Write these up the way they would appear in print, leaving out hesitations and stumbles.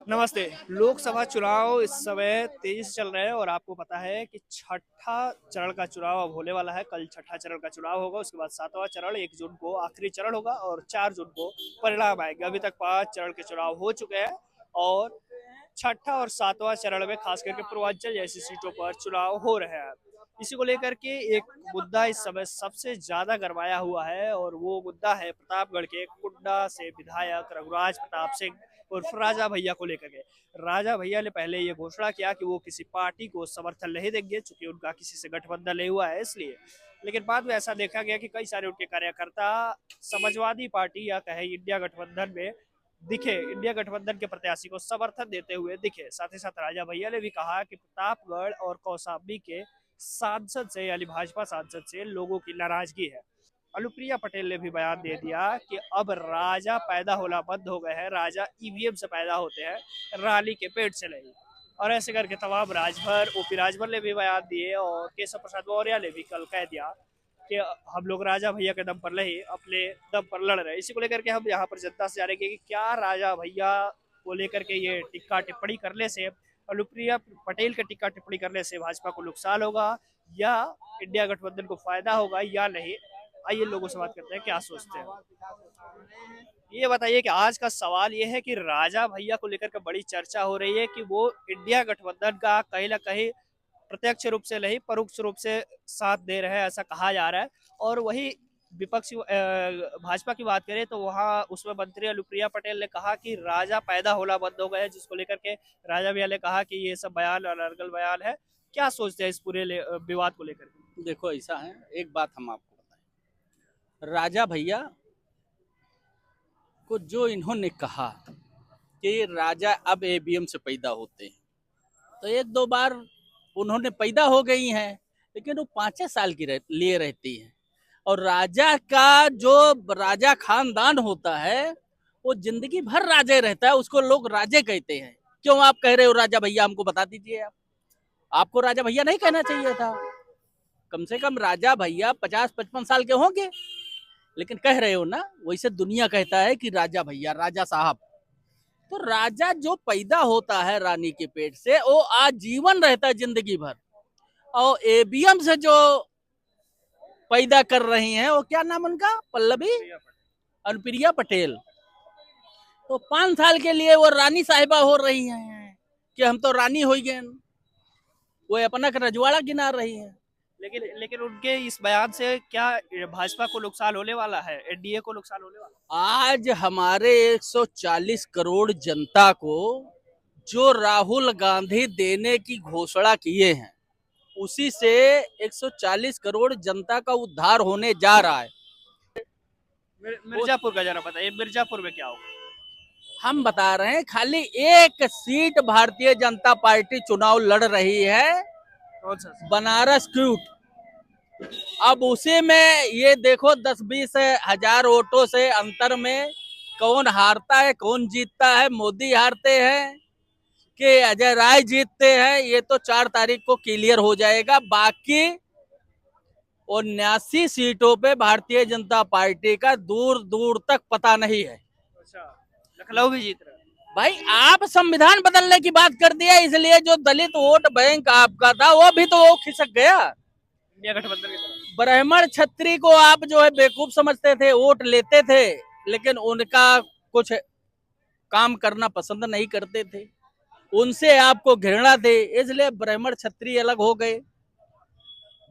नमस्ते। लोकसभा चुनाव इस समय तेजी से चल रहे हैं और आपको पता है कि छठा चरण का चुनाव अब होने वाला है। कल छठा चरण का चुनाव होगा, उसके बाद सातवां चरण 1 जून को आखिरी चरण होगा और 4 जून को परिणाम आएंगे। अभी तक 5 चरण के चुनाव हो चुके हैं और छठा और सातवां चरण में खास करके पूर्वांचल जैसी सीटों पर चुनाव हो रहे हैं। इसी को लेकर के एक मुद्दा इस समय सबसे ज्यादा गरमाया हुआ है और वो मुद्दा है प्रतापगढ़ के कुंडा से विधायक रघुराज प्रताप सिंह उर्फ राजा भैया को लेकर के। राजा भैया ने पहले ये घोषणा किया कि वो किसी पार्टी को समर्थन नहीं देंगे, चूंकि उनका किसी से गठबंधन नहीं हुआ है इसलिए। लेकिन बाद में ऐसा देखा गया कि कई सारे उनके कार्यकर्ता समाजवादी पार्टी या कहे इंडिया गठबंधन में दिखे, इंडिया गठबंधन के प्रत्याशी को समर्थन देते हुए दिखे। साथ ही साथ राजा भैया ने भी कहा कि प्रतापगढ़ और कौशाम्बी के सांसद से यानी भाजपा सांसद से लोगों की नाराजगी है। अनुप्रिया पटेल ने भी बयान दे दिया कि अब राजा पैदा होना बंद हो गए हैं, राजा ईवीएम से पैदा होते हैं, रानी के पेट से नहीं। और ऐसे करके तमाम राजभर ओपी राजभर ने भी बयान दिए और केशव प्रसाद मौर्य ने भी कल कह दिया कि हम लोग राजा भैया के दम पर नहीं, अपने दम पर लड़ रहे हैं। इसी को लेकर के हम यहाँ पर जनता से जानेंगे कि क्या राजा भैया को लेकर के ये टिक्का टिप्पणी करने से, अनुप्रिया पटेल के टिक्का टिप्पणी करने से भाजपा को नुकसान होगा या इंडिया गठबंधन को फायदा होगा या नहीं। आइए लोगों से बात करते हैं क्या सोचते हैं। ये बताइए कि आज का सवाल ये है कि राजा भैया को लेकर के बड़ी चर्चा हो रही है कि वो इंडिया गठबंधन का कहीं ना कहीं प्रत्यक्ष रूप से नहीं परोक्ष रूप से साथ दे रहे हैं, ऐसा कहा जा रहा है। और वही विपक्षी भाजपा की बात करें तो वहाँ उसमें मंत्री अनुप्रिया पटेल ने कहा कि राजा पैदा होना बंद हो गए हैं, जिसको लेकर के राजा भैया ने कहा कि ये सब बयान अनर्गल बयान है। क्या सोचते हैं इस पूरे विवाद को लेकर के? देखो ऐसा है, एक बात हम आपको बताएं। राजा भैया को जो इन्होंने कहा कि राजा अब एबीएम से पैदा होते हैं, तो एक दो बार उन्होंने पैदा हो गई हैं, लेकिन वो 5 साल की लिए रहती हैं। और राजा का जो राजा खानदान होता है वो जिंदगी भर राजे रहता है, उसको लोग राजे कहते हैं। क्यों आप कह रहे हो राजा भैया? हमको बता दीजिए। आपको राजा भैया नहीं कहना चाहिए था। कम से कम राजा भैया 50-55 साल के होंगे, लेकिन कह रहे हो ना, वैसे दुनिया कहता है कि राजा भैया, राजा साहब। तो राजा जो पैदा होता है रानी के पेट से, वो आजीवन रहता है जिंदगी भर। और एबीएम से जो पैदा कर रही हैं, वो क्या नाम उनका? पल्लवी अनुप्रिया पटेल। तो 5 साल के लिए वो रानी साहिबा हो रही हैं कि हम तो रानी हो गए। वो अपना रजवाड़ा गिना रही है। लेकिन लेकिन उनके इस बयान से क्या भाजपा को नुकसान होने वाला है, एनडीए को नुकसान होने वाला है? आज हमारे 140 करोड़ जनता को जो राहुल गांधी देने की घोषणा किए हैं, उसी से 140 करोड़ जनता का उद्धार होने जा रहा है। मिर्जापुर का जरा बताइए, मिर्जापुर में क्या होगा? हम बता रहे हैं, खाली एक सीट भारतीय जनता पार्टी चुनाव लड़ रही है, कौन सा? बनारस क्यूट। अब उसी में ये देखो 10-20 हजार वोटों से अंतर में कौन हारता है कौन जीतता है। मोदी हारते हैं कि अजय राय जीतते हैं, ये तो 4 तारीख को क्लियर हो जाएगा। बाकी 79 सीटों पे भारतीय जनता पार्टी का दूर दूर तक पता नहीं है। अच्छा, लखनऊ भी जीत रहा है। भाई आप संविधान बदलने की बात कर दिया, इसलिए जो दलित वोट बैंक आपका था वो भी तो वो खिसक गया। इंडिया गठबंधन की तरफ। ब्राह्मण छत्री को आप जो है बेवकूफ समझते थे, वोट लेते थे, लेकिन उनका कुछ काम करना पसंद नहीं करते थे, उनसे आपको घृणा थी, इसलिए ब्राह्मण छत्री अलग हो गए,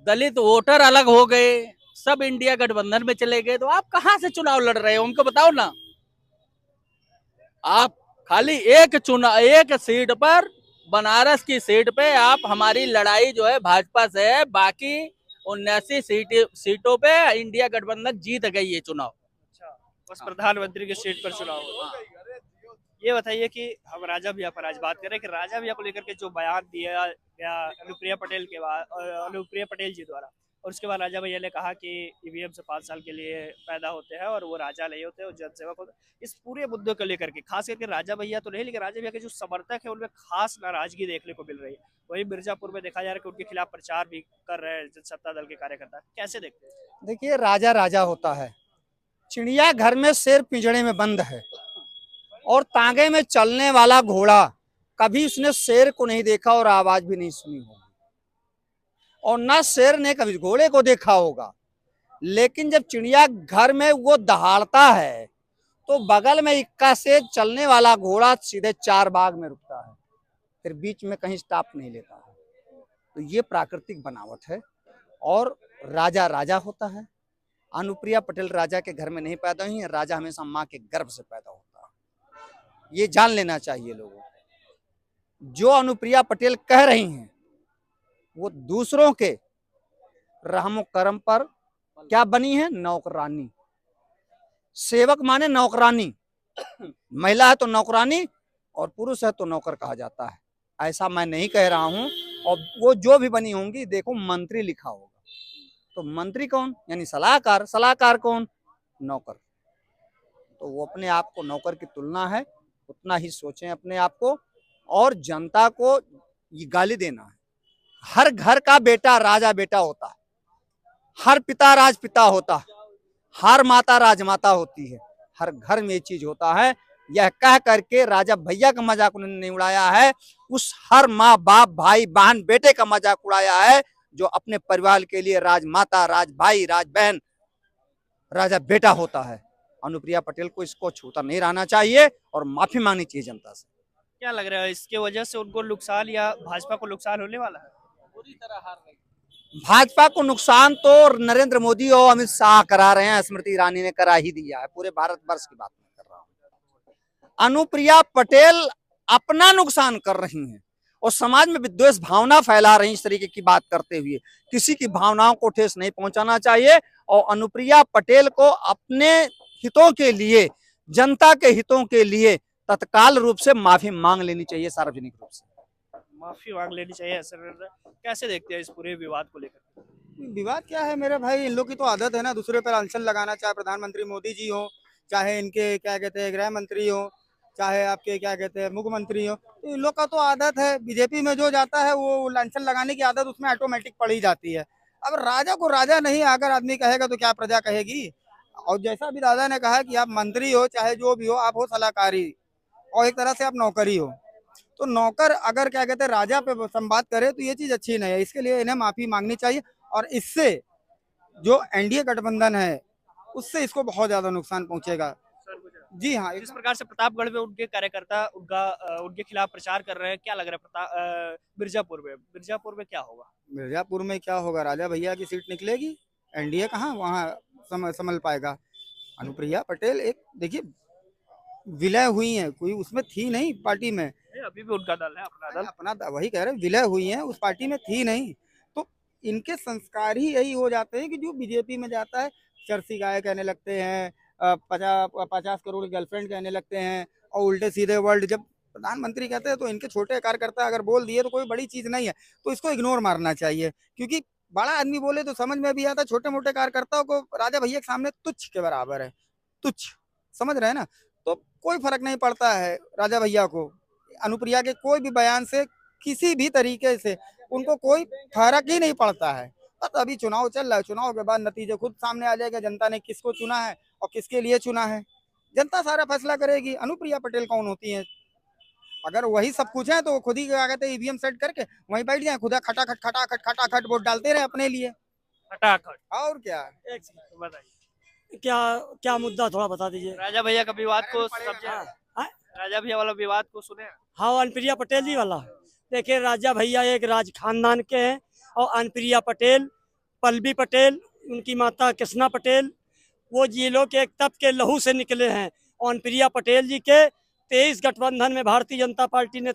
दलित वोटर अलग हो गए, सब इंडिया गठबंधन में चले गए। तो आप कहां से चुनाव लड़ रहे हो, हमको बताओ ना। आप खाली एक सीट पर, बनारस की सीट पे आप, हमारी लड़ाई जो है भाजपा से है। बाकी 79 सीटों पे इंडिया गठबंधन जीत गई है चुनाव। अच्छा, बस प्रधानमंत्री की सीट पर चुनाव होगा। ये बताइए कि हम राजा भैया पर आज बात करें कि राजा भैया को लेकर के जो बयान दिया गया अनुप्रिया पटेल के बाद, अनुप्रिया पटेल जी द्वारा, और उसके बाद राजा भैया ने कहा कि ईवीएम से 5 साल के लिए पैदा होते हैं और वो राजा नहीं होते, वो जनसेवक होते। इस पूरे मुद्दे को लेकर के खास करके राजा भैया तो नहीं, लेकिन राजा भैया के जो समर्थक है उनमें खास नाराजगी देखने को मिल रही है। वही मिर्जापुर में देखा जा रहा है कि उनके खिलाफ प्रचार भी कर रहे हैं जनसत्ता दल के कार्यकर्ता। कैसे देखते हैं? देखिए, राजा राजा होता है, चिड़िया घर में शेर पिंजड़े में बंद है। और तांगे में चलने वाला घोड़ा, कभी उसने शेर को नहीं देखा और आवाज भी नहीं सुनी होगी, और ना शेर ने कभी घोड़े को देखा होगा। लेकिन जब चिड़िया घर में वो दहाड़ता है तो बगल में इक्का से चलने वाला घोड़ा सीधे 4 बाग में रुकता है, फिर बीच में कहीं स्टॉप नहीं लेता है। तो ये प्राकृतिक बनावट है। और राजा राजा होता है। अनुप्रिया पटेल राजा के घर में नहीं पैदा हुई है, राजा हमेशा माँ के गर्भ से पैदा होता है। ये जान लेना चाहिए लोगों को। जो अनुप्रिया पटेल कह रही हैं वो दूसरों के रहमो करम पर क्या बनी है? नौकरानी। सेवक माने नौकरानी, महिला है तो नौकरानी और पुरुष है तो नौकर कहा जाता है। ऐसा मैं नहीं कह रहा हूं। और वो जो भी बनी होंगी, देखो मंत्री लिखा होगा, तो मंत्री कौन? यानी सलाहकार। सलाहकार कौन? नौकर। तो वो अपने आप को नौकर की तुलना है, उतना ही सोचें अपने आप को। और जनता को ये गाली देना है। हर घर का बेटा राजा बेटा होता है, हर पिता राजपिता होता है, हर माता राजमाता होती है। हर घर में ये चीज होता है। यह कह करके राजा भैया का मजाक उन्होंने नहीं उड़ाया है, उस हर माँ बाप भाई बहन बेटे का मजाक उड़ाया है जो अपने परिवार के लिए राजमाता राज भाई राज बहन राजा बेटा होता है। अनुप्रिया पटेल को इसको छूता नहीं रहना चाहिए और माफी मांगनी चाहिए जनता से। क्या लग रहा है इसके वजह से उनको नुकसान या भाजपा को नुकसान होने वाला है? पूरी तरह हार रही। भाजपा को नुकसान तो नरेंद्र मोदी और अमित शाह करा रहे हैं, स्मृति ईरानी ने करा ही दिया है। पूरे भारतवर्ष की बात मैं कर रहा हूँ। अनुप्रिया पटेल अपना नुकसान कर रही हैं और समाज में विद्वेष भावना फैला रही। इस तरीके की बात करते हुए किसी की भावनाओं को ठेस नहीं पहुंचाना चाहिए। और अनुप्रिया पटेल को अपने हितों के लिए, जनता के हितों के लिए तत्काल रूप से माफी मांग लेनी चाहिए, सार्वजनिक रूप से माफी मांग लेनी चाहिए, ऐसा लग रहा है। कैसे देखते हैं इस पूरे विवाद को लेकर? विवाद क्या है मेरे भाई, इन लोग की तो आदत है ना दूसरे पर अनशन लगाना, चाहे प्रधानमंत्री मोदी जी हो, चाहे इनके क्या कहते हैं गृह मंत्री हो, चाहे आपके क्या कहते हैं मुख्यमंत्री हो। तो इन लोग का तो आदत है, बीजेपी में जो जाता है वो अनशन लगाने की आदत उसमें ऑटोमेटिक पड़ ही जाती है। अब राजा को राजा नहीं अगर आदमी कहेगा तो क्या प्रजा कहेगी? और जैसा अभी दादा ने कहा कि आप मंत्री हो चाहे जो भी हो, आप हो सलाहकारी और एक तरह से आप नौकरी हो। तो नौकर अगर क्या कहते हैं राजा पे संवाद करे तो ये चीज अच्छी नहीं है। इसके लिए इन्हें माफी मांगनी चाहिए और इससे जो एनडीए गठबंधन है उससे इसको बहुत ज्यादा नुकसान पहुंचेगा। जी हाँ, जिस प्रकार से प्रतापगढ़ में उनके कार्यकर्ता उनके खिलाफ प्रचार कर रहे हैं, क्या लग रहा है मिर्जापुर में क्या होगा? मिर्जापुर में क्या होगा? राजा भैया की सीट निकलेगी। एनडीए कहाँ वहाँ संभल पाएगा? अनुप्रिया पटेल एक देखिए विलय हुई है, कोई उसमें थी नहीं पार्टी में। अभी भी उनका दल है, अपना दल। वही कह रहे हैं, विलय हुई है, उस पार्टी में थी नहीं। तो इनके संस्कार ही यही हो जाते हैं कि जो बीजेपी में जाता है चरसी गाय कहने लगते हैं, 50 करोड़ गर्लफ्रेंड कहने लगते हैं और उल्टे सीधे वर्ड जब प्रधानमंत्री कहते हैं तो इनके छोटे कार्यकर्ता अगर बोल दिए तो कोई बड़ी चीज नहीं है, तो इसको इग्नोर मारना चाहिए। क्योंकि बड़ा आदमी बोले तो समझ में भी आता, छोटे मोटे कार्यकर्ताओं को राजा भैया के सामने तुच्छ के बराबर है, तुच्छ, समझ रहे हैं ना? तो कोई फर्क नहीं पड़ता है राजा भैया को। अनुप्रिया के कोई भी बयान से किसी भी तरीके से उनको कोई फर्क ही नहीं पड़ता है। बस अभी चुनाव चल रहा है, चुनाव के बाद नतीजे खुद सामने आ जाएगा, जनता ने किसको चुना है और किसके लिए चुना है, जनता सारा फैसला करेगी। अनुप्रिया पटेल कौन होती है? अगर वही सब कुछ है तो खुद ही क्या कहते हैं ईवीएम सेट करके वहीं बैठ जाए, खुदा खटाखट वोट डालते रहे अपने लिए, फटाखट। और क्या। एक सेकंड बताइए, क्या क्या मुद्दा थोड़ा बता दीजिए। राजा भैया का विवाद को समझे? हाँ? राजा भैया वाला विवाद को सुने? हाँ, अनुप्रिया पटेल जी वाला। देखिए, राजा भैया एक राज खानदान के हैं और अनुप्रिया पटेल, पल्लवी पटेल, उनकी माता कृष्णा पटेल, वो जी लोग एक तब के लहू से निकले हैं। और अनुप्रिया पटेल जी के 23 गठबंधन में भारतीय जनता पार्टी ने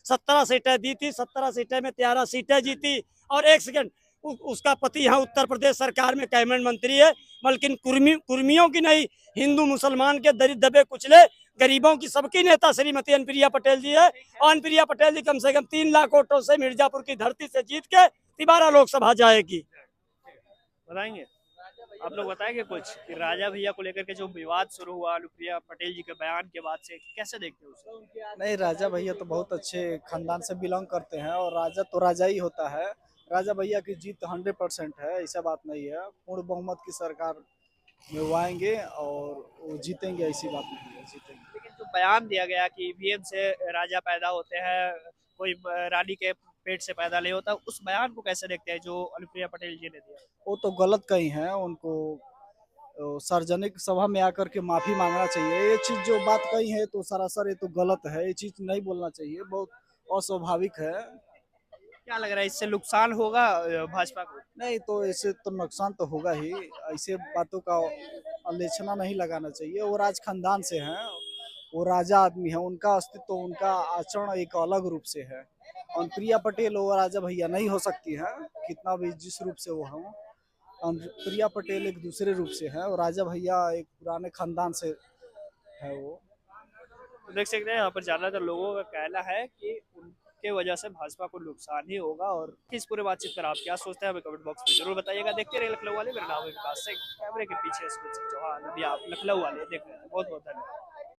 17 सीटें दी थी, 17 सीटें में 13 सीटें जीती। और एक सेकंड, उसका पति यहाँ उत्तर प्रदेश सरकार में कैबिनेट मंत्री है, बल्कि कुर्मियों की नहीं, हिंदू मुसलमान के दबे कुचले गरीबों की सबकी नेता श्रीमती अनुप्रिया पटेल जी है। और अनुप्रिया पटेल जी कम से कम 3 लाख वोटों से मिर्जापुर की धरती से जीत के तिबारा लोकसभा जाएगी। बताएंगे आप लोग, बताएंगे कुछ कि राजा भैया को लेकर के जो विवाद शुरू हुआ अनुप्रिया पटेल जी के बयान के बाद से, कैसे देखते हो उसे? नहीं, राजा भैया तो बहुत अच्छे खानदान से बिलोंग करते हैं और राजा तो राजा ही होता है। राजा भैया की जीत 100% है, ऐसा बात नहीं है। पूर्ण बहुमत की सरकार में वो आएंगे और वो जीतेंगे, ऐसी बात नहीं है, जीतेंगे। लेकिन जो बयान दिया गया कि ईवीएम से राजा पैदा होते हैं, कोई रानी के पेट से पैदा नहीं होता, उस बयान को कैसे देखते हैं जो अनुप्रिया पटेल जी ने दिया? वो तो गलत कही है, उनको सार्वजनिक सभा में आकर के माफी मांगना चाहिए। ये चीज जो बात कही है तो सरासर ये तो गलत है, ये चीज नहीं बोलना चाहिए, बहुत अस्वाभाविक है। क्या लग रहा है इससे नुकसान होगा भाजपा को? नहीं तो ऐसे तो नुकसान तो होगा ही, ऐसे बातों का आलोचना नहीं लगाना चाहिए। वो राज खानदान से हैं, वो राजा आदमी है, उनका अस्तित्व, उनका आचरण एक अलग रूप से है। और प्रिया पटेल वो राजा भैया नहीं हो सकती है, कितना भी जिस रूप से वो हो। प्रिया पटेल एक दूसरे रूप से है और राजा भैया एक पुराने खानदान से है वो। तो देख सकते हैं यहाँ पर ज्यादातर लोगों का कहना है कि उनके वजह से भाजपा को नुकसान ही होगा। और इस पूरे बातचीत पर आप क्या सोचते हैं हमें कमेंट बॉक्स में जरूर बताइएगा। देखते रहिए लखनऊ वाले, मेरा नाम है विकास सिंह, कैमरे के पीछे सुमित सिंह चौहान। अभी आप लखनऊ वाले देख रहे हैं। बहुत बहुत धन्यवाद।